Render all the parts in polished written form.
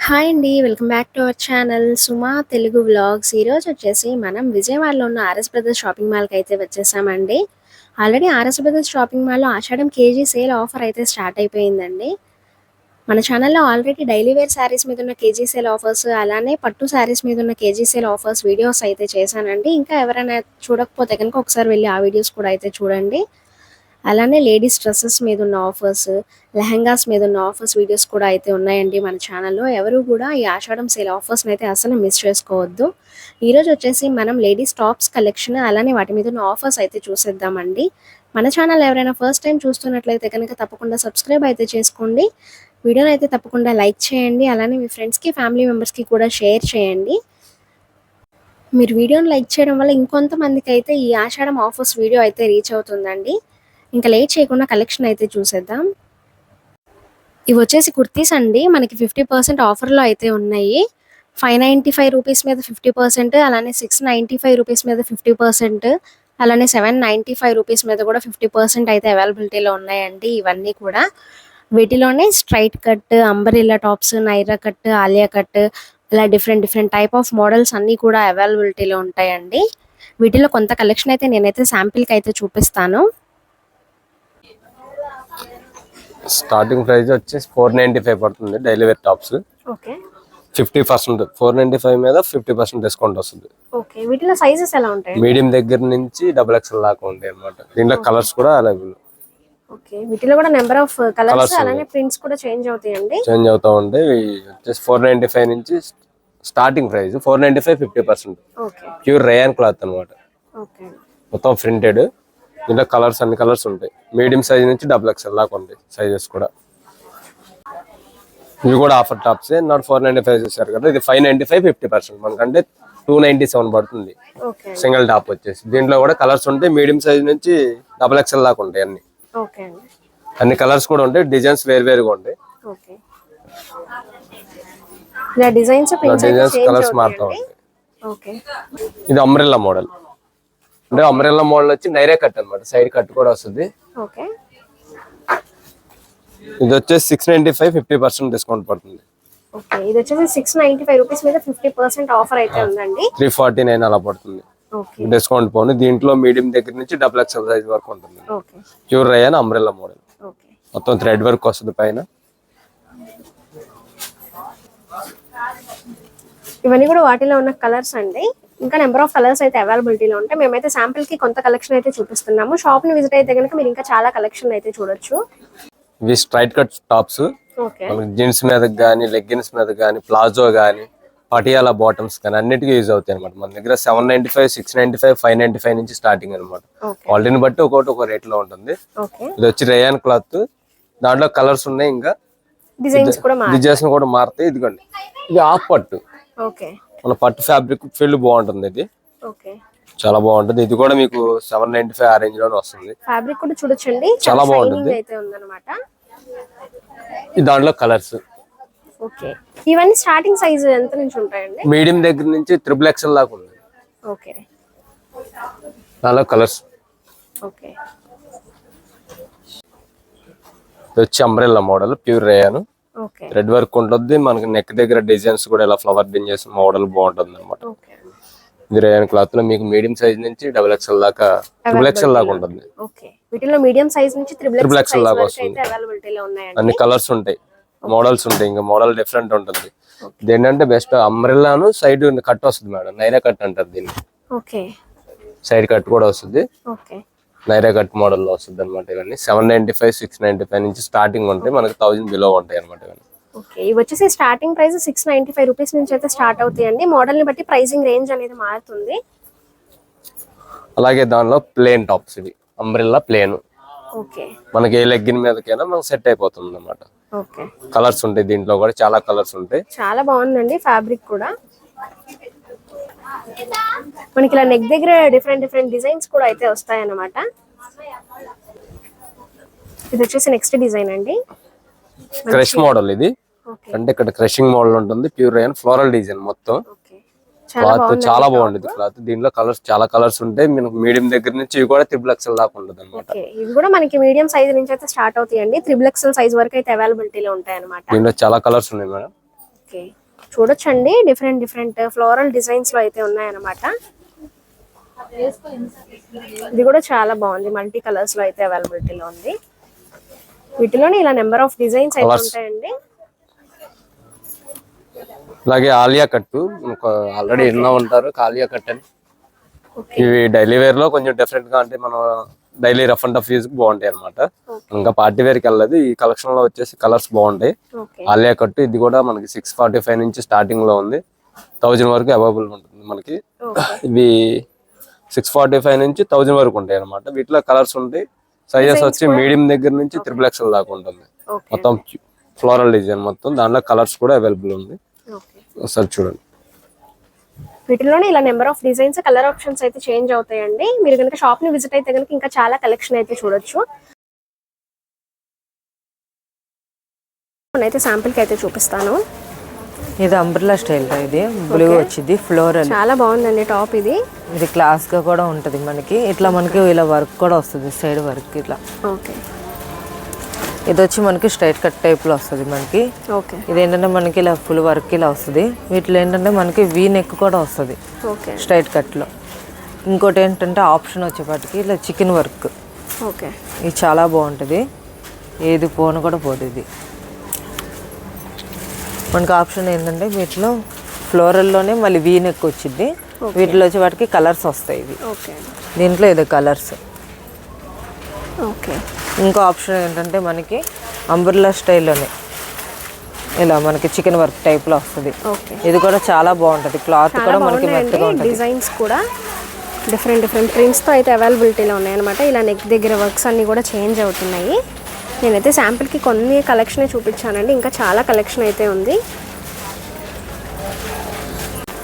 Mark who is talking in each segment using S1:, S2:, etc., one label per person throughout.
S1: Hi అండి. Welcome back to our channel Suma Telugu vlogs. ఈరోజు వచ్చేసి మనం విజయవాడలో ఉన్న ఆర్ఎస్ బ్రదర్స్ షాపింగ్ మాల్కి అయితే వచ్చేసామండి. ఆల్రెడీ ఆర్ఎస్ బ్రదర్స్ షాపింగ్ మాల్లో ఆషాఢం కేజీ సేల్ ఆఫర్ అయితే స్టార్ట్ అయిపోయిందండి. మన ఛానల్లో ఆల్రెడీ డైలీ వేర్ శారీస్ మీద ఉన్న కేజీ సేల్ ఆఫర్స్, అలానే పట్టు శారీస్ మీద ఉన్న కేజీ సేల్ ఆఫర్స్ వీడియోస్ అయితే చేశానండి. ఇంకా ఎవరైనా చూడకపోతే కనుక ఒకసారి వెళ్ళి ఆ వీడియోస్ కూడా అయితే చూడండి. అలానే లేడీస్ డ్రెస్సెస్ మీద ఉన్న ఆఫర్స్, లెహంగాస్ మీద ఉన్న ఆఫర్స్ వీడియోస్ కూడా అయితే ఉన్నాయండి మన ఛానల్లో. ఎవరు కూడా ఈ ఆషాఢం సేల్ ఆఫర్స్ని అయితే అసలు మిస్ చేసుకోవద్దు. ఈరోజు వచ్చేసి మనం లేడీస్ టాప్స్ కలెక్షన్, అలానే వాటి మీద ఉన్న ఆఫర్స్ అయితే చూసేద్దామండి. మన ఛానల్ ఎవరైనా ఫస్ట్ టైం చూస్తున్నట్లయితే కనుక తప్పకుండా సబ్స్క్రైబ్ అయితే చేసుకోండి. వీడియోని అయితే తప్పకుండా లైక్ చేయండి. అలానే మీ ఫ్రెండ్స్కి, ఫ్యామిలీ మెంబర్స్కి కూడా షేర్ చేయండి. మీరు వీడియోని లైక్ చేయడం వల్ల ఇంకొంతమందికి అయితే ఈ ఆషాఢం ఆఫర్స్ వీడియో అయితే రీచ్ అవుతుందండి. ఇంకా లేట్ చేయకుండా కలెక్షన్ అయితే చూసేద్దాం. ఇవి వచ్చేసి కుర్తీస్ అండి. మనకి 50% ఆఫర్లో అయితే ఉన్నాయి. 595 రూపీస్ మీద 50%, అలానే 695 రూపీస్ మీద 50%, అలానే 795 రూపీస్ మీద కూడా 50% అయితే అవైలబిలిటీలో ఉన్నాయండి. ఇవన్నీ కూడా వీటిలోనే straight cut, umbrella tops, Naira cut, Alia cut, ఇలా డిఫరెంట్ టైప్ ఆఫ్ మోడల్స్ అన్నీ కూడా అవైలబిలిటీలో ఉంటాయండి. వీటిలో కొంత కలెక్షన్ అయితే నేనైతే శాంపిల్కి అయితే చూపిస్తాను.
S2: స్టార్టింగ్ ప్రైస్ వచ్చేసి 495 పడుతుంది డైలీ వేర్ టాప్స్.
S1: ఓకే,
S2: 50% 495 మీద 50% డిస్కౌంట్ వస్తుంది.
S1: ఓకే. వీటిలో సైజెస్ ఎలా ఉంటాయి?
S2: మీడియం దగ్గర నుంచి XXL దాకా ఉంటాయి అన్నమాట. దీంట్లో కలర్స్ కూడా అవైలబుల్.
S1: ఓకే, వీటిలో కూడా నెంబర్ ఆఫ్ కలర్స్, అలానే ప్రింట్స్ కూడా చేంజ్ అవుతాయండి.
S2: చేంజ్ అవుతా ఉంటాయి. వచ్చేసి 495 నుంచి starting price. 495 50%.
S1: Okay,
S2: pure rayon cloth అన్నమాట.
S1: ఓకే,
S2: మొత్తం ప్రింటెడ్. దీంట్లో కలర్స్, అన్ని కలర్స్ ఉంటాయి. మీడియం సైజ్ నుంచి XXL దాకా ఉంటాయి సైజెస్ కూడా. ఇవి కూడా ఆఫర్ టాప్స్. నాట్ 495 చూసారు కదా, ఇది 595 50%. మనకంటే 297 పడుతుంది సింగిల్ టాప్ వచ్చేసి. దీంట్లో కూడా కలర్స్ ఉంటాయి. మీడియం సైజ్ నుంచి XXL దాకా ఉంటాయి అన్ని. అన్ని కలర్స్ కూడా ఉంటాయి. డిజైన్స్ వేరువేరుగా ఉంటాయి. డిజైన్స్ కలర్స్ మారుతూ ఉంటాయి. ఇది అంబ్రెల్లా మోడల్. అంటే అంబ్రెల్లా మోడల్ వచ్చి నైరా కట్ అన్నమాట. సైడ్ కట్ కూడా వస్తుంది. ఇది వచ్చేసి 695 50% డిస్కౌంట్ పడుతుంది.
S1: ఓకే, ఇది వచ్చేసి 695 రూపీస్ మీద 50% ఆఫర్ అయితే ఉందండి.
S2: 349 అలా పడుతుంది డిస్కౌంట్ పోను. దీంట్లో మీడియం దగ్గర నుంచి XXL సైజ్ వరకు ఉంటుంది. Pure rayon umbrella model. మొత్తం థ్రెడ్ వర్క్ వస్తుంది పైన.
S1: ఇవన్నీ కూడా వాటిలో ఉన్న కలర్స్ అండి. ఇంకా నెంబర్ ఆఫ్ కలర్స్ అయితే అవైలబిలిటీలో ఉంటాయి. మేమైతే శాంపిల్ కి కొంత కలెక్షన్ అయితే చూపిస్తున్నాము. షాప్ ని విజిట్ అయితే కనుక మీరు ఇంకా చాలా కలెక్షన్ అయితే చూడొచ్చు.
S2: ఇవి స్ట్రైట్ కట్ టాప్స్. జీన్స్ మీద కానీ, లెగ్గిన్స్ మీద కానీ, ప్లాజో కానీ, పటియాలా బాటమ్స్ కానీ అన్నిటికీ యూజ్ అవుతాయి అనమాట. మన దగ్గర 795, 695, 595 నుంచి స్టార్టింగ్ అనమాట. క్వాలిటీని బట్టి ఒక రేట్ లో ఉంటుంది. ఇది వచ్చి రేయాన్ క్లాత్. దాంట్లో కలర్స్ ఉన్నాయి. ఇంకా డిజైన్స్ కూడా మారుతాయి. ఇదిగోండి, ఇది హాఫ్ పట్టు. మన పట్టు ఫ్యాబ్రిక్ ఫీల్ బాగుంటుంది. ఇది చాలా బాగుంటుంది. ఇది కూడా మీకు 795 ఆ రేంజ్ లోనే వస్తుంది.
S1: ఫ్యాబ్రిక్ కూడా చూడొచ్చండి,
S2: చాలా బాగుంటుంది. దాంట్లో కలర్స్.
S1: ఓకే, ఇవన్నీ స్టార్టింగ్ సైజ్ ఎంత నుంచి ఉంటాయండి?
S2: మీడియం దగ్గర నుంచి XXL దాకా ఉంది.
S1: ఓకే,
S2: దాంట్లో కలర్స్.
S1: ఓకే,
S2: ఇది వచ్చి umbrella model. Pure rayon. Red work ఉంటుంది. మనకి నెక్ దగ్గర డిజైన్స్ కూడా ఇలా ఫ్లవర్ డిజైన్స్ మోడల్ బాగుంటుంది అనమాట. ఇది రేయాన్ క్లాత్ లో మీకు మీడియం సైజ్ నుంచి XXL దాకా ఉంటుంది.
S1: వీటిలో మీడియం సైజ్ నుంచి
S2: XXL దాకా వస్తుంది. అన్ని కలర్స్ ఉంటాయి, మోడల్స్ ఉంటాయి. ఇంకా మోడల్ డిఫరెంట్ ఉంటుంది. ఏంటంటే బెస్ట్ అంబ్రెల్లాను సైడ్ కట్ వస్తుంది మేడం. నైరా కట్ అంటారు దీన్ని. సైడ్ కట్ కూడా వస్తుంది. నైరా కట్ మోడల్ లో వస్తుంది అనమాట. ఇవన్నీ 795, 695 నుంచి స్టార్టింగ్ ఉంటాయి. మనకి 1000 బిలో ఉంటాయి అనమాట.
S1: ఓకే, ఇవి వచ్చేసి స్టార్టింగ్ ప్రైస్ 695 రూపీస్ నుంచి అయితే స్టార్ట్ అవుతాయండి. మోడల్ ని బట్టి ప్రైసింగ్ రేంజ్ అనేది మారుతుంది.
S2: అలాగే దానిలో ప్లేన్ టాప్స్. ఇవి అంబ్రెల్లా ప్లేన్. మనకి ఏ లెగ్గిన్ మీదకైనా మనకు సెట్ అయిపోతుంది అనమాట. కలర్స్ ఉంటాయి. దీంట్లో కూడా చాలా కలర్స్ ఉంటాయి.
S1: చాలా బాగుందండి ఫ్యాబ్రిక్ కూడా. మనకి ఇలా నెక్ దగ్గర డిఫరెంట్ డిజైన్స్ కూడా అయితే వస్తాయి అన్నమాట. ఇది వచ్చేసి నెక్స్ట్ డిజైన్ అండి,
S2: క్రష్ మోడల్. ఇది అంటే ఇక్కడ క్రషింగ్ మోడల్ ఉంటుంది. ప్యూర్ రేయాన్ ఫ్లోరల్ డిజైన్ మొత్తం. క్లాత్ చాలా బాగుంటుంది క్లాత్. దీంట్లో కలర్స్, చాలా కలర్స్ ఉంటాయి. మనకు మీడియం దగ్గర నుంచి ఇవి కూడా XXL దాకా ఉంటుంది అనమాట.
S1: ఇవి కూడా మనకి మీడియం సైజ్ నుంచి అయితే స్టార్ట్ అవుతాయండి. XXL సైజ్ వరకు అయితే అవైలబిలిటీలో ఉంటాయి అన్నమాట.
S2: దీంట్లో చాలా కలర్స్ ఉన్నాయి మేడం.
S1: ఓకే, చూడొచ్చండి డిఫరెంట్ డిఫరెంట్ ఫ్లోరల్ డిజైన్స్ లో అయితే ఉన్నాయన్నమాట. ఇది కూడా చాలా బాగుంది, మల్టీ కలర్స్ లో అయితే అవైలబిలిటీలో ఉంది. వీటిలోనే ఇలా నెంబర్ ఆఫ్ డిజైన్స్ అయితే ఉంటాయండి.
S2: అలాగే ఆలియా కట్టు ఆల్రెడీ ఎన్నో ఉంటారు, ఆలియా కట్ అని. ఇవి డైలీ వేర్ లో కొంచెం డిఫరెంట్ గా, అంటే మనం daily rough and tough use బాగుంటాయి అనమాట. ఇంకా పార్టీ వేర్ కి వెళ్ళదు. ఈ కలెక్షన్ లో వచ్చేసి కలర్స్ బాగుంటాయి. ఆలియా కట్టు ఇది కూడా మనకి 645 నుంచి స్టార్టింగ్ లో ఉంది, 1000 వరకు అవైలబుల్ ఉంటుంది మనకి. ఇవి 645 నుంచి 1000 వరకు ఉంటాయి అనమాట. వీటిలో కలర్స్ ఉంటాయి. సైజెస్ వచ్చి మీడియం దగ్గర నుంచి XXL దాకా ఉంటుంది. మొత్తం ఫ్లోరల్ డిజైన్ మొత్తం, దాంట్లో కలర్స్ కూడా అవైలబుల్ ఉంది. ఒకసారి చూడండి.
S1: వీటిలోనే ఇలా number of designs, colour options అయితే చేంజ్ అవుతాయండి. మీరు కనుక షాప్ ని విజిట్ అయితే కనుక ఇంకా చాలా కలెక్షన్ అయితే చూడొచ్చు. అయితే శాంపిల్ కి అయితే చూపిస్తాను.
S3: ఇది అంబ్రెల్లా స్టైల్, ఇది బ్లూ వచ్చింది ఫ్లోరల్,
S1: చాలా బాగుందండి టాప్. ఇది
S3: క్లాస్ గా కూడా ఉంటది మనకి. ఇట్లా మనకి ఇలా వర్క్ కూడా వస్తుంది, సైడ్ వర్క్ ఇట్లా.
S1: ఓకే,
S3: ఇది వచ్చి మనకి స్ట్రైట్ కట్ టైప్ లో వస్తుంది మనకి.
S1: ఓకే,
S3: ఇది ఏంటంటే మనకి ఇలా ఫుల్ వర్క్ ఇలా వస్తుంది. వీటిలో ఏంటంటే మనకి వీ నెక్ కూడా వస్తుంది స్ట్రైట్ కట్ లో. ఇంకోటి ఏంటంటే ఆప్షన్ వచ్చేపాటికి ఇలా చికెన్ వర్క్.
S1: ఓకే,
S3: ఇది చాలా బాగుంటుంది, ఏది పోను కూడా పోదు. ఇది మనకి ఆప్షన్ ఏంటంటే వీటిలో ఫ్లోరల్లోనే మళ్ళీ వీ నెక్ వచ్చింది. వీటిలో వచ్చేవాటికి కలర్స్ వస్తాయి. ఇవి దీంట్లో ఇది కలర్స్.
S1: ఓకే,
S3: ఇంకో ఆప్షన్ ఏంటంటే మనకి అంబ్రెల్లా స్టైల్లోనే ఇలా మనకి చికెన్ వర్క్ టైప్లో వస్తుంది. ఇది కూడా చాలా బాగుంటుంది, క్లాత్ కూడా మనకి మెత్తగా ఉంటుంది.
S1: డిజైన్స్ కూడా డిఫరెంట్ డిఫరెంట్ ప్రింట్స్తో అయితే అవైలబిలిటీలో ఉన్నాయి అనమాట. ఇలా నెక్ దగ్గర వర్క్స్ అన్నీ కూడా చేంజ్ అవుతున్నాయి. నేనైతే శాంపిల్కి కొన్ని కలెక్షన్ చూపించానండి, ఇంకా చాలా కలెక్షన్ అయితే ఉంది.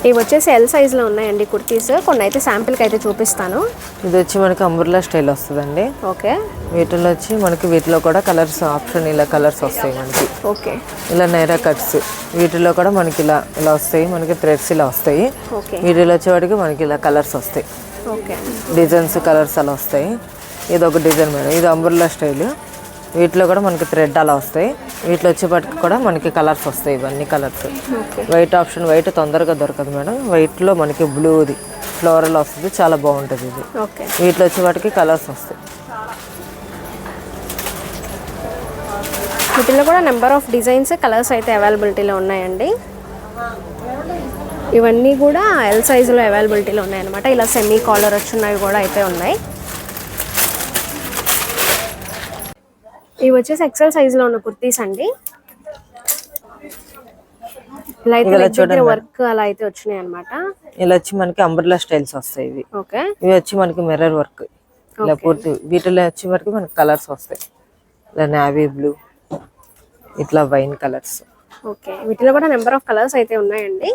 S1: ఇవి వచ్చేసి ఎల్ సైజ్లో ఉన్నాయండి కుర్తీస్. కొన్ని అయితే శాంపిల్కి అయితే చూపిస్తాను.
S3: ఇది వచ్చి మనకి అంబ్రెల్లా స్టైల్ వస్తుందండి.
S1: ఓకే,
S3: వీటిలో వచ్చి మనకి వీటిలో కూడా కలర్స్ ఆప్షన్ ఇలా కలర్స్ వస్తాయి మనకి.
S1: ఓకే,
S3: ఇలా నైరా కట్స్ వీటిలో కూడా మనకి ఇలా ఇలా వస్తాయి. మనకి థ్రెడ్స్ ఇలా వస్తాయి. వీటిలో వచ్చేవాడికి మనకి ఇలా కలర్స్ వస్తాయి.
S1: ఓకే,
S3: డిజైన్స్ కలర్స్ అలా వస్తాయి. ఇది ఒక డిజైన్ మేడం, ఇది అంబ్రెల్లా స్టైల్. వీటిలో కూడా మనకి థ్రెడ్ అలా వస్తాయి. వీటిలో వచ్చేపటికి కూడా మనకి కలర్స్ వస్తాయి. ఇవన్నీ కలర్స్. వైట్ ఆప్షన్, వైట్ తొందరగా దొరకదు మేడం. వైట్లో మనకి బ్లూది ఫ్లోరల్ వస్తుంది, చాలా బాగుంటుంది ఇది. వీటిలో వచ్చేవాటికి కలర్స్ వస్తాయి.
S1: వీటిలో కూడా నెంబర్ ఆఫ్ డిజైన్స్, కలర్స్ అయితే అవైలబిలిటీలో ఉన్నాయండి. ఇవన్నీ కూడా ఎల్ సైజులో అవైలబిలిటీలో ఉన్నాయన్నమాట. ఇలా సెమీ కాలర్ వచ్చినవి కూడా అయితే ఉన్నాయి. ఇవి వచ్చేసి ఎక్సెల్ సైజులో ఉన్న కుర్తీస్ అండి. ఇలా అయితే వర్క్ అలా అయితే వచ్చినాయి అనమాట.
S3: ఇలా వచ్చి మనకి అంబ్రెల్లా స్టైల్స్ వస్తాయి. ఇవి ఇవి వచ్చి మనకి మిర్రర్ వర్క్ ఇలా పూర్తి. వీటిలో వచ్చి మనకి కలర్స్ వస్తాయి. ఇలా నావీ బ్లూ, ఇట్లా వైన్ కలర్స్.
S1: ఓకే, వీటిలో కూడా నెంబర్ ఆఫ్ కలర్స్ అయితే ఉన్నాయండి.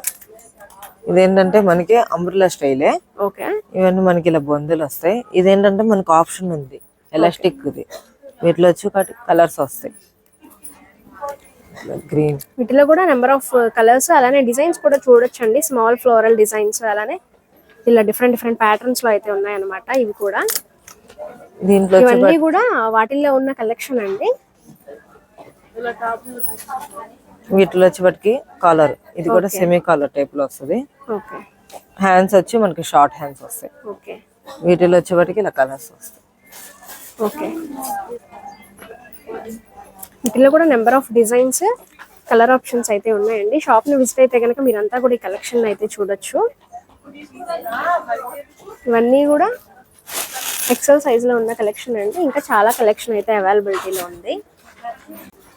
S3: ఇదేంటంటే మనకి అంబ్రెల్లా స్టైలే.
S1: ఓకే,
S3: ఇవన్నీ మనకి ఇలా బొందులు వస్తాయి. ఇదేంటంటే మనకు ఆప్షన్ ఉంది ఎలాస్టిక్ ఇది. వీటిలో వచ్చి కలర్స్ వస్తాయి. గ్రీన్.
S1: వీటిలో కూడా నెంబర్ ఆఫ్ కలర్స్ అలానే డిజైన్స్ కూడా చూడొచ్చండి. స్మాల్ ఫ్లోరల్ డిజైన్స్ అలానే ఇలా డిఫరెంట్ డిఫరెంట్ ప్యాటర్న్స్ లో అయితే ఉన్నాయి అన్నమాట. ఇవి కూడా
S3: దీంట్లో
S1: ఇవన్నీ కూడా వాటిల్లో ఉన్న కలెక్షన్ అండి.
S3: వీటిలో వచ్చేపటికి కాలర్, ఇది కూడా సెమీ కాలర్ టైప్ లో వస్తుంది.
S1: ఓకే,
S3: హ్యాండ్స్ వచ్చి మనకి షార్ట్ హ్యాండ్స్ వస్తాయి.
S1: ఓకే,
S3: వీటిలో వచ్చేపటికి ఇలా కలర్స్ వస్తాయి.
S1: ఓకే, వీటిలో కూడా number of designs, colour options అయితే ఉన్నాయండి. షాప్ని విజిట్ అయితే కనుక మీరంతా కూడా ఈ కలెక్షన్ అయితే చూడొచ్చు. ఇవన్నీ కూడా ఎక్సెల్ సైజులో ఉన్న కలెక్షన్ అండి. ఇంకా చాలా కలెక్షన్ అయితే అవైలబిలిటీలో ఉంది.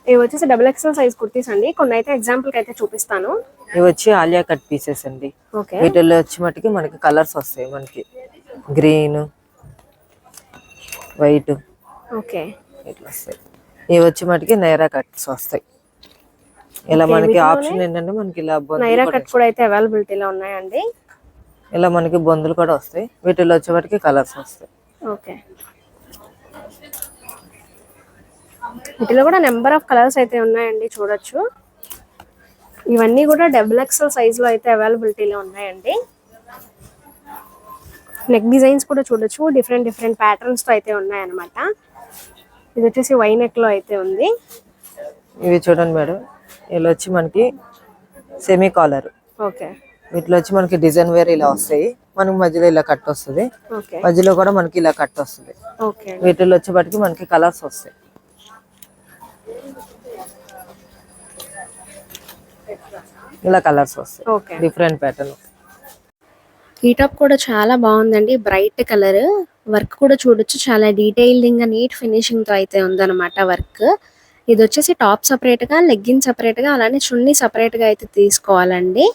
S1: ఇవి వచ్చేసి XXL సైజ్ కుర్తీస్ అండి. కొన్ని అయితే ఎగ్జాంపుల్కి అయితే చూపిస్తాను.
S3: ఇవి వచ్చి ఆలియా కట్ పీసెస్ అండి.
S1: ఓకే,
S3: వీటిల్లో వచ్చి మటుకి మనకి కలర్స్ వస్తాయి. మనకి గ్రీన్, వైట్,
S1: ఓకే,
S3: ఇట్లా వస్తాయి. ఇవి వచ్చి మటుకి నైరా కట్స్ వస్తాయి. ఇలా మనకి ఆప్షన్ ఏంటంటే మనకి ఇలా
S1: నైరా కట్ కూడా అయితే అవైలబిలిటీలో ఉన్నాయండి.
S3: ఇలా మనకి బొందులు కూడా వస్తాయి. వీటిలో వచ్చేవాటికి కలర్స్ వస్తాయి.
S1: ఓకే, వీటిలో కూడా నెంబర్ ఆఫ్ కలర్స్ అయితే ఉన్నాయండి, చూడొచ్చు. ఇవన్నీ కూడా XXL సైజులో అయితే అవైలబిలిటీలో ఉన్నాయండి. నెక్ డిజైన్స్ కూడా చూడొచ్చు, డిఫరెంట్ డిఫరెంట్ ప్యాటర్న్స్తో అయితే ఉన్నాయన్నమాట. ఇది వచ్చేసి వై నెక్లో అయితే ఉంది.
S3: ఇవి చూడండి మేడం, ఇలా వచ్చి మనకి సెమీ కాలర్.
S1: ఓకే.
S3: వీటిలో వచ్చి మనకి డిజైన్ వేర్ ఇలా వస్తాయి. మనకి మధ్యలో ఇలా కట్ వస్తుంది,
S1: ఓకే.
S3: మధ్యలో కూడా మనకి ఇలా కట్ వస్తుంది.
S1: ఓకే.
S3: వీటిలో వచ్చేపటికి మనకి కలర్స్ వస్తాయి. ఇలా కలర్స్ వస్తాయి,
S1: ఓకే.
S3: Different pattern.
S1: ఈ టాప్ కూడా చాలా బాగుందండి, బ్రైట్ కలర్. వర్క్ కూడా చూడొచ్చు, చాలా డీటెయిలింగ్ గా నీట్ ఫినిషింగ్ తో అయితే ఉందన్నమాట వర్క్. ఇది వచ్చేసి టాప్ సపరేట్ గా, లెగ్గిన్ సపరేట్ గా, అలానే చున్నీ సపరేట్ గా అయితే తీసుకోవాలండి.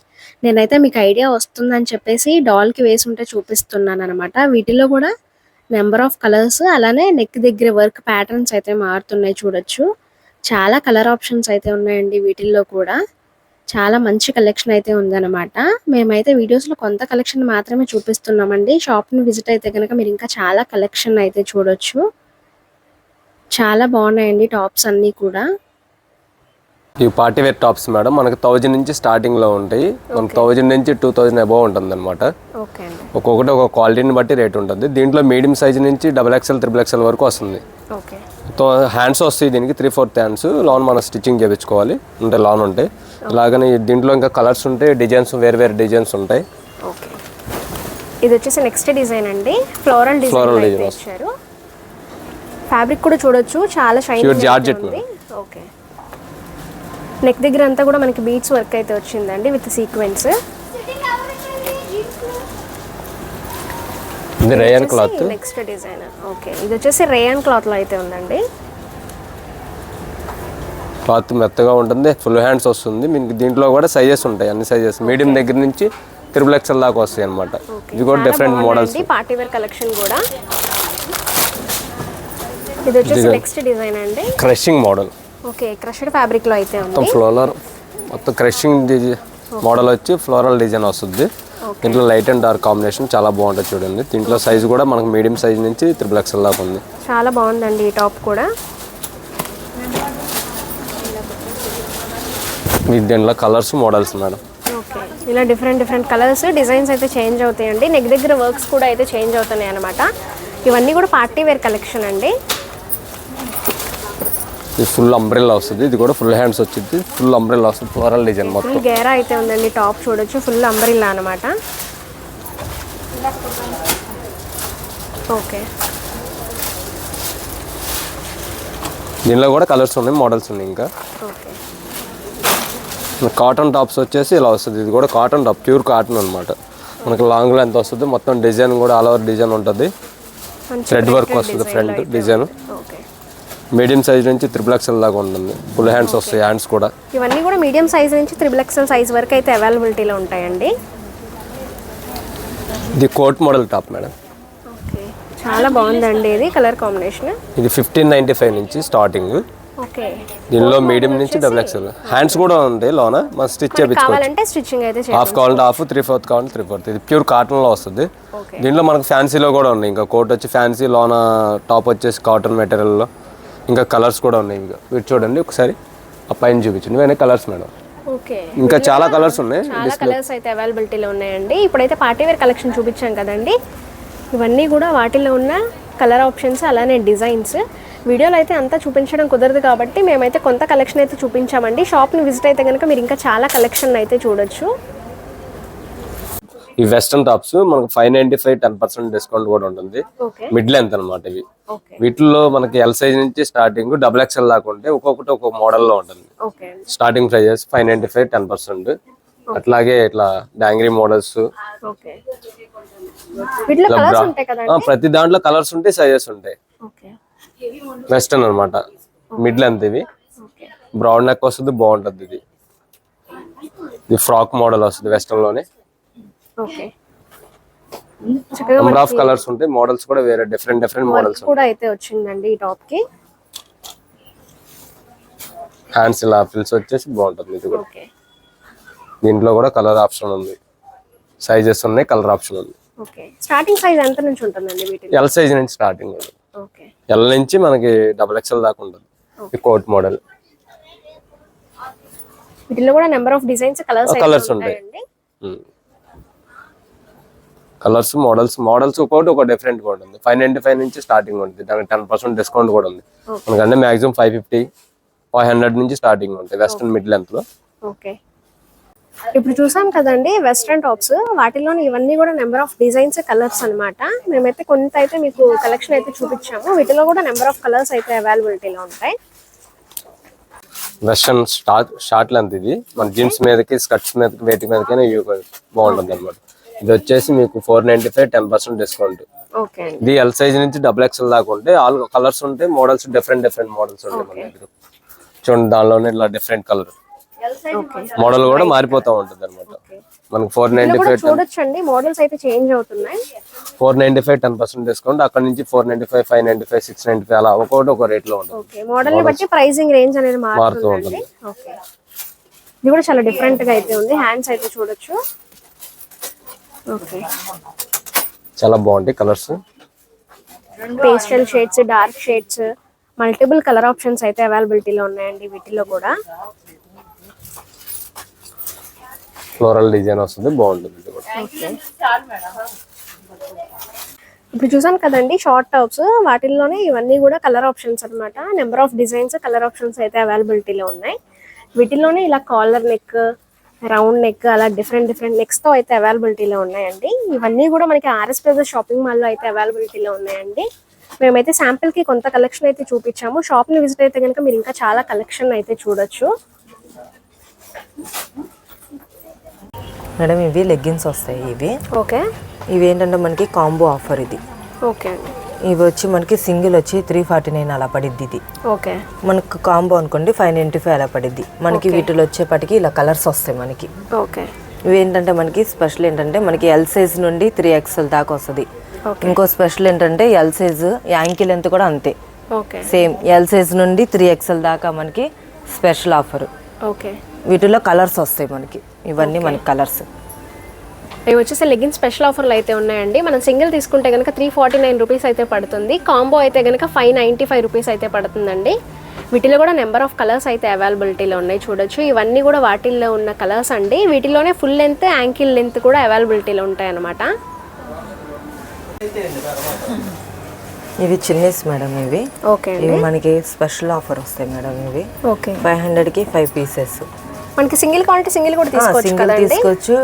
S1: నేనైతే మీకు ఐడియా వస్తుందని చెప్పేసి డాల్ కి వేసి ఉంటే చూపిస్తున్నాను అనమాట. వీటిలో కూడా నెంబర్ ఆఫ్ కలర్స్, అలానే నెక్ దగ్గర వర్క్ ప్యాటర్న్స్ అయితే మారుతున్నాయి చూడొచ్చు. చాలా కలర్ ఆప్షన్స్ అయితే ఉన్నాయండి వీటిల్లో కూడా. చాలా మంచి కలెక్షన్ అయితే ఉందన్నమాట. మేమైతే వీడియోస్లో కొంత కలెక్షన్ మాత్రమే చూపిస్తున్నామండి. షాప్ని విజిట్ అయితే కనుక మీరు ఇంకా చాలా కలెక్షన్ అయితే చూడొచ్చు. చాలా బాగున్నాయండి టాప్స్ అన్నీ కూడా.
S2: ఈ పార్టీ వేర్ టాప్స్ మేడం మనకి 1000 నుంచి స్టార్టింగ్ లో ఉంటాయి. మనకి 1000 నుంచి 2000 అబౌవ్ ఉంటుంది అనమాట.
S1: ఓకే అండి.
S2: ఒక్కొక్కటి ఒక క్వాలిటీని బట్టి రేట్ ఉంటుంది. దీంట్లో మీడియం సైజ్ నుంచి XXL, XXL వరకు వస్తుంది.
S1: ఓకే.
S2: హ్యాండ్స్ వస్తాయి దీనికి 3/4 హ్యాండ్స్. లోన్ మనం స్టిచ్చింగ్ చేయించుకోవాలి, అంటే లోన్ ఉంటాయి. అలాగని దీంట్లో ఇంకా కలర్స్ ఉంటాయి, డిజైన్స్ వేరు వేరు డిజైన్స్ ఉంటాయి.
S1: ఓకే. ఇది వచ్చేసి నెక్స్ట్ డిజైన్ అండి, ఫ్లోరల్ డిజైన్ ఇచ్చారు. ఫ్యాబ్రిక్ కూడా చూడొచ్చు, చాలా షైనింగ్ ఉంది. ఓకే. నెక్ దగ్గర అంతా కూడా మనకి బీడ్స్ వర్క్ అయితే వచ్చిందండి విత్ సీక్వెన్స్.
S2: ఇది rayon cloth.
S1: Next design. Okay. ఇది వచ్చేసి రేయన్ క్లాత్ లో అయితే ఉందండి.
S2: క్లాత్ మెత్తగా ఉంటుంది, ఫుల్ హ్యాండ్స్ వస్తుంది. మీకు దీంట్లో కూడా సైజెస్ ఉంటాయి, అన్ని సైజెస్ మీడియం దగ్గర నుంచి XXL దాకా వస్తాయి అనమాట. ఇది కూడా different models.
S1: Party wear collection కూడా. ఇది వచ్చేసి నెక్స్ట్ డిజైన్ అండి,
S2: crushing model.
S1: Okay. Crushed fabric లో అయితే ఉంది.
S2: మొత్తం ఫ్లోరల్, మొత్తం క్రషింగ్ మోడల్ వచ్చి ఫ్లోరల్ డిజైన్ వస్తుంది. దీంట్లో లైట్ అండ్ డార్క్ కాంబినేషన్ చాలా బాగుంటుంది చూడండి. దీంట్లో సైజ్ కూడా మనకు మీడియం సైజ్ నుంచి XXL దాకా ఉంది.
S1: చాలా బాగుందండి ఈ టాప్ కూడా.
S2: దీంట్లో కలర్స్ మోడల్స్ మేడం.
S1: ఓకే. ఇలా డిఫరెంట్ కలర్స్, డిజైన్స్ అయితే చేంజ్ అవుతాయండి. నెక్ దగ్గర వర్క్స్ కూడా అయితే చేంజ్ అవుతున్నాయి అనమాట. ఇవన్నీ కూడా పార్టీ వేర్ కలెక్షన్ అండి.
S2: ఇది ఫుల్ అంబ్రెల్లా వస్తుంది. ఇది కూడా ఫుల్ హ్యాండ్స్ వచ్చింది, ఫుల్ అంబ్రెల్లా వస్తుంది, ఫ్లోరల్ డిజైన్ మొత్తం.
S1: ఫుల్ గేరా అయితే ఉందండి టాప్ చూడొచ్చు, ఫుల్ అంబ్రెల్లా అనమాట. ఓకే.
S2: దీనిలో కూడా కలర్స్ ఉన్నాయి, మోడల్స్ ఉన్నాయి ఇంకా.
S1: ఓకే.
S2: కాటన్ టాప్స్ వచ్చేసి ఇలా వస్తుంది. ఇది కూడా కాటన్ టాప్, ప్యూర్ కాటన్ అనమాట. మనకి లాంగ్ లెంత్ వస్తుంది, మొత్తం డిజైన్ కూడా ఆల్ ఓవర్ డిజైన్ ఉంటుంది. థ్రెడ్ వర్క్ వస్తుంది front design.
S1: Okay.
S2: Medium size నుంచి XXL దాకా ఉంటుంది. ఫుల్ హ్యాండ్స్ వస్తాయి, హ్యాండ్స్ కూడా.
S1: ఇవన్నీ కూడా మీడియం సైజ్ నుంచి XXL సైజ్ వరకు అయితే అవైలబిలిటీలో ఉంటాయండి.
S2: ఇది coat model top madam.
S1: Okay. చాలా బాగుందండి ఇది కలర్ కాంబినేషన్.
S2: ఇది 1595 నుంచి స్టార్టింగ్.
S1: ఓకే.
S2: దీనిలో మీడియం నుంచి XXL. హ్యాండ్స్ కూడా ఉంటాయి లోన, మనం స్టిచ్ చేయించుకోవచ్చు.
S1: కావాలంటే స్టిచ్చింగ్ అయితే
S2: హాఫ్ కావాలంటే హాఫ్, 3/4 కావాలంటే 3/4. ఇది ప్యూర్ కాటన్ లో వస్తుంది. దీంట్లో మనకు ఫ్యాన్సీలో కూడా ఉన్నాయి. ఇంకా కోట్ వచ్చి ఫ్యాన్సీ, లోన టాప్ వచ్చేసి కాటన్ మెటీరియల్లో. ఇంకా కలర్స్ కూడా ఉన్నాయి. ఇంకా వీటి చూడండి ఒకసారి, ఆ పైన చూపించండి. ఇవన్నీ కలర్స్ మేడం.
S1: ఓకే.
S2: ఇంకా చాలా కలర్స్ ఉన్నాయి,
S1: చాలా కలర్స్ అయితే అవైలబిలిటీలో ఉన్నాయండి. ఇప్పుడైతే పార్టీ వేర్ కలెక్షన్ చూపించాం కదండి, ఇవన్నీ కూడా వాటిలో ఉన్న కలర్ ఆప్షన్స్, అలానే డిజైన్స్. వీడియోలో అయితే అంతా చూపించడం కుదరదు కాబట్టి మేమైతే కొంత కలెక్షన్ అయితే చూపించామండి. షాప్ని విజిట్ అయితే కనుక మీరు ఇంకా చాలా కలెక్షన్ అయితే చూడొచ్చు.
S2: ఈ వెస్టర్న్ టాప్స్ మనకు 595 10% డిస్కౌంట్ కూడా ఉంటుంది.
S1: ఓకే.
S2: మిడ్ లెంత్ అనమాట ఇవి.
S1: ఓకే.
S2: వీటిలో మనకి ఎల్ సైజ్ నుంచి స్టార్టింగ్ XXL దాకా ఉంటే ఒక్కొక్కటి ఒక్కొక్క మోడల్లో ఉంటుంది.
S1: ఓకే.
S2: Starting prices 595 10%. అట్లాగే ఇట్లా డాంగ్రీ మోడల్స్.
S1: ఓకే. వీటిలో కలర్స్ ఉంటాయి కదండి.
S2: ప్రతి దాంట్లో కలర్స్ ఉంటాయి, సైజెస్ ఉంటాయి.
S1: ఓకే.
S2: వెస్టర్న్ అనమాట, మిడ్ లెంత్ ఇవి.
S1: ఓకే.
S2: బ్రౌన్ నెక్ వస్తుంది, బాగుంటుంది. ఇది ఫ్రాక్ మోడల్ వస్తుంది వెస్టర్న్ లోనే.
S1: ఓకే.
S2: నెంబర్ ఆఫ్ కలర్స్ ఉంటాయి, మోడల్స్ కూడా వేరే డిఫరెంట్ మోడల్స్
S1: కూడా అయితే వచ్చిందండి ఈ టాప్ కి.
S2: హ్యాండ్స్ ఇలా ఫిల్స్ వచ్చేసి బాగుంటుంది. ఇది కూడా
S1: ఓకే.
S2: దీంట్లో కూడా కలర్ ఆప్షన్ ఉంది, సైజెస్ ఉన్నాయి, కలర్ ఆప్షన్ ఉంది.
S1: ఓకే. స్టార్టింగ్ సైజ్ ఎంత నుంచి ఉంటుందండి వీటిలో?
S2: ఎల్ సైజ్ నుంచి స్టార్టింగ్ ఉంది.
S1: ఓకే.
S2: ఎల్ నుంచి మనకి XXL దాకా ఉంటుంది. ఈ కోట్ మోడల్.
S1: వీటిలో కూడా నెంబర్ ఆఫ్ డిజైన్స్, కలర్స్
S2: ఉంటాయి. కలర్స్, మోడల్స్ ఒక్కొక్కటి ఒక డిఫరెంట్ కూడా ఉంది. 595 నుంచి స్టార్టింగ్ ఉంటుంది. దానికి 10% డిస్కౌంట్ కూడా ఉంది. మనకంటే మాక్సిమం 550, 500 నుంచి స్టార్టింగ్ ఉంటాయి వెస్టర్న్ మిడ్ లెంత్ లో.
S1: ఓకే. ఇప్పుడు చూసాం కదండి వెస్ట్రన్ టాప్స్, వాటిలోని ఇవన్నీ కూడా నెంబర్ ఆఫ్ డిజైన్స్ కలర్స్ అన్నమాట. మేమైతే కొంత అయితే మీకు కలెక్షన్ అయితే చూపించాము, వీటిలో కూడా నెంబర్ ఆఫ్ కలర్స్ అయితే అవైలబిలిటీలో ఉంటాయి.
S2: వెస్ట్రన్ షార్ట్ లెంత్ ఇది, మన జీన్స్ మీదకి స్కర్ట్స్ మీదకి వేటి మీదకైనా బాగుంటుంది అనమాట. ఇది వచ్చేసి మీకు 495 10% డిస్కౌంట్.
S1: ఓకే అండి.
S2: ఇది ఎల్ సైజ్ నుంచి XXL దాకా ఉంటాయి. ఆల్ కలర్స్ ఉంటాయి, మోడల్స్ డిఫరెంట్ మోడల్స్ ఉంటాయి మన దగ్గర. చూడండి దానిలోనే ఇలా డిఫరెంట్ కలర్ మోడల్ కూడా మారిపోతూ ఉంటుంది అనమాట. మనకు 495
S1: చూడొచ్చండి, మోడల్స్ అయితే చేంజ్ అవుతున్నాయి.
S2: 495 10% డిస్కౌంట్. అక్కడ నుంచి 495 595 695 అలా ఒక్కొక్కటి ఒక రేట్ లో ఉంటుంది.
S1: ఓకే, మోడల్ ని బట్టి ప్రైసింగ్ రేంజ్ అనేది మారుతూ ఉంటుంది. ఓకే, ఇది కూడా చాలా డిఫరెంట్ గా అయితే ఉంది. హ్యాండ్స్ అయితే చూడొచ్చు. ఓకే,
S2: చాలా బాగుంటాయి colours.
S1: Pastel shades, dark shades, multiple colour options అయితే అవైలబిలిటీలో ఉన్నాయండి వీటిలో కూడా.
S2: ఫ్లోరల్ డిజైన్ వస్తుంది, బాగుంటుంది.
S1: ఇప్పుడు చూసాం కదండి షార్ట్ టాప్స్, వాటిల్లోనే ఇవన్నీ కూడా కలర్ ఆప్షన్స్ అన్నమాట. Number of designs, colour options అయితే అవైలబిలిటీలో ఉన్నాయి. వీటిల్లోనే ఇలా కాలర్ నెక్, రౌండ్ నెక్, అలా డిఫరెంట్ నెక్స్ తో అయితే అవైలబిలిటీలో ఉన్నాయండి. ఇవన్నీ కూడా మనకి ఆర్ఎస్ బ్రదర్స్ షాపింగ్ మాల్ లో అయితే అవైలబిలిటీలో ఉన్నాయండి. మేమైతే శాంపిల్ కి కొంత కలెక్షన్ అయితే చూపించాము. షాప్ ని విజిట్ అయితే కనుక మీరు ఇంకా చాలా కలెక్షన్ అయితే చూడొచ్చు.
S3: మేడం ఇవి లెగ్గిన్స్ వస్తాయి.
S1: ఓకే,
S3: ఇవి ఏంటంటే మనకి కాంబో ఆఫర్ ఇది.
S1: ఓకే అండి.
S3: ఇవి వచ్చి మనకి సింగిల్ వచ్చి 349 అలా పడిద్ది. ఇది
S1: ఓకే,
S3: మనకు కాంబో అనుకోండి 595 అలా పడిద్ది మనకి. వీటిలో వచ్చేపటికి ఇలా కలర్స్ వస్తాయి మనకి.
S1: ఓకే,
S3: ఇవి ఏంటంటే మనకి స్పెషల్ ఏంటంటే మనకి ఎల్ సైజ్ నుండి 3XL దాకా వస్తుంది. ఇంకో స్పెషల్ ఏంటంటే ఎల్ సైజ్ యాంకిల్ లెంత్ కూడా అంతే సేమ్. ఎల్ సైజ్ నుండి 3XL దాకా మనకి స్పెషల్ ఆఫర్.
S1: ఓకే,
S3: వీటిలో కలర్స్ వస్తాయి మనకి. ఇవన్నీ మనకి కలర్స్.
S1: ఇవి వచ్చేసి లెగిన్ స్పెషల్ ఆఫర్లు అయితే ఉన్నాయండి. మనం సింగిల్ తీసుకుంటే కనుక 349 రూపీస్ అయితే పడుతుంది. కాంబో అయితే కనుక 595 రూపీస్ అయితే పడుతుందండి. వీటిలో కూడా నెంబర్ ఆఫ్ కలర్స్ అయితే అవైలబిలిటీలో ఉన్నాయి, చూడొచ్చు. ఇవన్నీ కూడా వాటిల్లో ఉన్న కలర్స్ అండి. వీటిలోనే ఫుల్ లెంత్, యాంకిల్ లెంత్ కూడా అవైలబిలిటీలో ఉంటాయి అన్నమాట.
S3: ఇవి చిన్నీస్ మేడం. ఇవి
S1: ఓకే,
S3: ఇవి మనకి స్పెషల్ ఆఫర్ వస్తాయి మేడం. ఇవి
S1: ఓకే
S3: 500కి 5 పీసెస్.
S1: మనకి సింగిల్ క్వాంటిటీ సింగిల్ కూడా
S3: తీసుకోవచ్చు,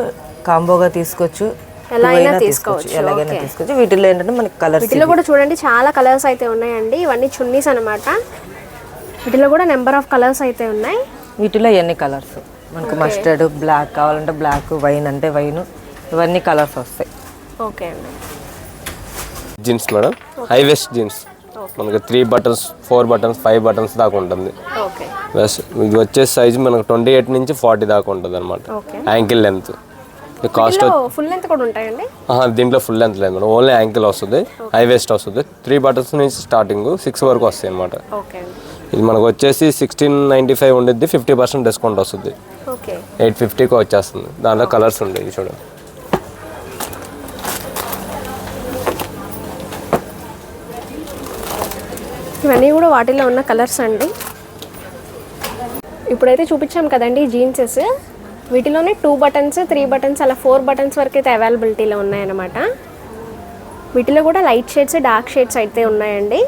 S3: కాంబోగా తీసుకోవచ్చు, ఎలాగైనా తీసుకోవచ్చు. వీటిలో ఏంటంటే మనకి కలర్స్,
S1: వీటిలో కూడా చూడండి చాలా కలర్స్ అయితే ఉన్నాయండి. ఇవన్నీ చున్నీస్ అన్నమాట. వీటిలో కూడా నెంబర్ ఆఫ్ కలర్స్ అయితే ఉన్నాయి.
S3: వీటిలో ఎన్ని కలర్స్ మనకు మస్టర్డ్, బ్లాక్ కావాలంటే బ్లాక్, వైన్ అంటే వైన్, ఇవన్నీ కలర్స్ వస్తాయి.
S1: ఓకే అండి.
S2: Jeans madam, high waist jeans మనకి 3 buttons 4 buttons 5 buttons దాకా ఉంటుంది.
S1: ఓకే,
S2: ఇది వచ్చే సైజ్ మనకు 28 నుంచి 40 దాకా ఉంటుంది అనమాట. Ankle length. Cost
S1: full length కూడా ఉంటాయండి.
S2: దీంట్లో ఫుల్ లెంత్ లేదు మేడం, ఓన్లీ యాంకిల్ వస్తుంది, హై వేస్ట్ వస్తుంది. 3 buttons నుంచి స్టార్టింగ్ 6 వరకు వస్తాయి అనమాట. ఇది మనకు వచ్చేసి 1695 ఉండిద్ది, 50% డిస్కౌంట్ వస్తుంది. 850కి వచ్చేస్తుంది. దాంట్లో కలర్స్ ఉండేవి చూడండి.
S1: ఇవన్నీ కూడా వాటిలో ఉన్న కలర్స్ అండి. ఇప్పుడైతే చూపించాం కదండి జీన్సెస్. వీటిలోనే 2 buttons 3 buttons అలా 4 buttons వరకు అయితే అవైలబిలిటీలో ఉన్నాయన్నమాట. వీటిలో కూడా లైట్ షేడ్స్, డార్క్ షేడ్స్ అయితే ఉన్నాయండి.